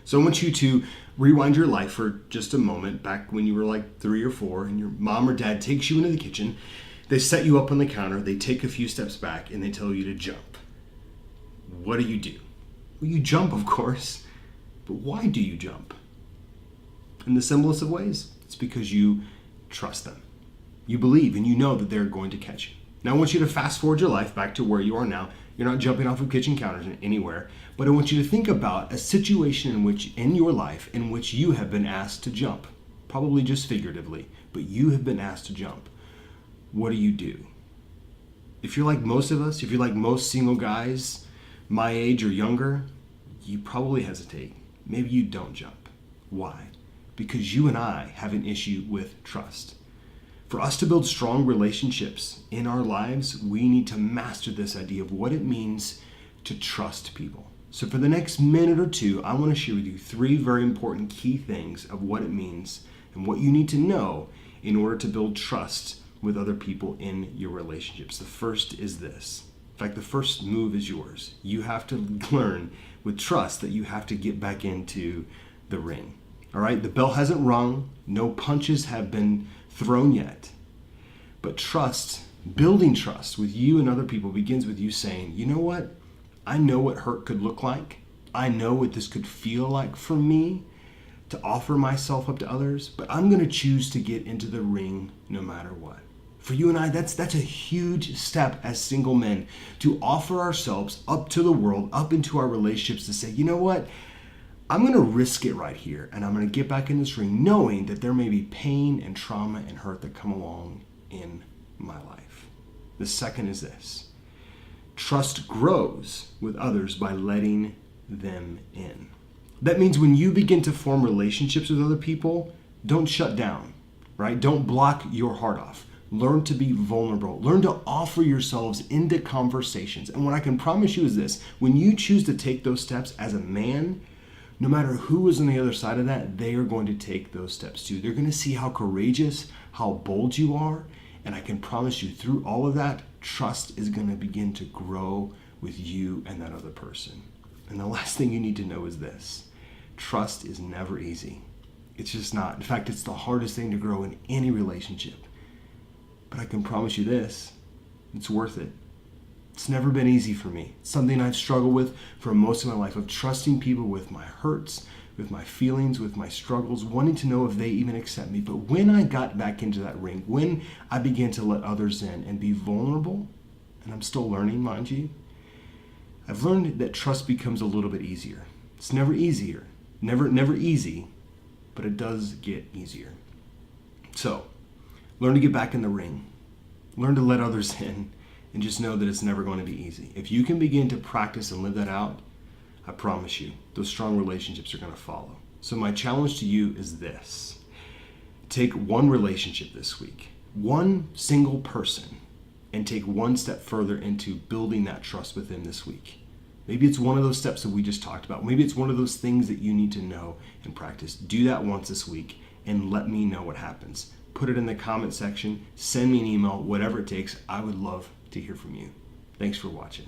So I want you to rewind your life for just a moment back when you were like 3 or 4 and your mom or dad takes you into the kitchen. They set you up on the counter, they take a few steps back, and they tell you to jump. What do? Well, you jump, of course, but why do you jump? In the simplest of ways, it's because you trust them. You believe and you know that they're going to catch you. Now I want you to fast forward your life back to where you are now. You're not jumping off of kitchen counters anywhere, but I want you to think about a situation in your life in which you have been asked to jump. Probably just figuratively, but you have been asked to jump. What do? If you're like most of us, if you're like most single guys my age or younger, you probably hesitate. Maybe you don't jump. Why? Because you and I have an issue with trust. For us to build strong relationships in our lives, we need to master this idea of what it means to trust people. So for the next minute or two, I want to share with you 3 very important key things of what it means and what you need to know in order to build trust with other people in your relationships. The first is this. In fact, the first move is yours. You have to learn with trust that you have to get back into the ring. All right, the bell hasn't rung. No punches have been thrown yet. But trust, building trust with you and other people begins with you saying, you know what? I know what hurt could look like. I know what this could feel like for me to offer myself up to others, but I'm going to choose to get into the ring no matter what. For you and I, that's a huge step as single men, to offer ourselves up to the world, up into our relationships, to say, you know what? I'm going to risk it right here, and I'm going to get back in this ring knowing that there may be pain and trauma and hurt that come along in my life. The second is this. Trust grows with others by letting them in. That means when you begin to form relationships with other people, don't shut down, right? Don't block your heart off. Learn to be vulnerable. Learn to offer yourselves into conversations. And what I can promise you is this. When you choose to take those steps as a man, no matter who is on the other side of that, they are going to take those steps too. They're going to see how courageous, how bold you are. And I can promise you through all of that, trust is going to begin to grow with you and that other person. And the last thing you need to know is this. Trust is never easy. It's just not. In fact, it's the hardest thing to grow in any relationship. But I can promise you this, it's worth it. It's never been easy for me. It's something I've struggled with for most of my life, of trusting people with my hurts, with my feelings, with my struggles, wanting to know if they even accept me. But when I got back into that ring, when I began to let others in and be vulnerable, and I'm still learning, mind you, I've learned that trust becomes a little bit easier. It's never easier, never easy, but it does get easier. So, learn to get back in the ring. Learn to let others in. And just know that it's never going to be easy. If you can begin to practice and live that out, I promise you, those strong relationships are going to follow. So my challenge to you is this. Take one relationship this week, one single person, and take one step further into building that trust with them this week. Maybe it's one of those steps that we just talked about. Maybe it's one of those things that you need to know and practice. Do that once this week and let me know what happens. Put it in the comment section, send me an email, whatever it takes. I would love to hear from you. Thanks for watching.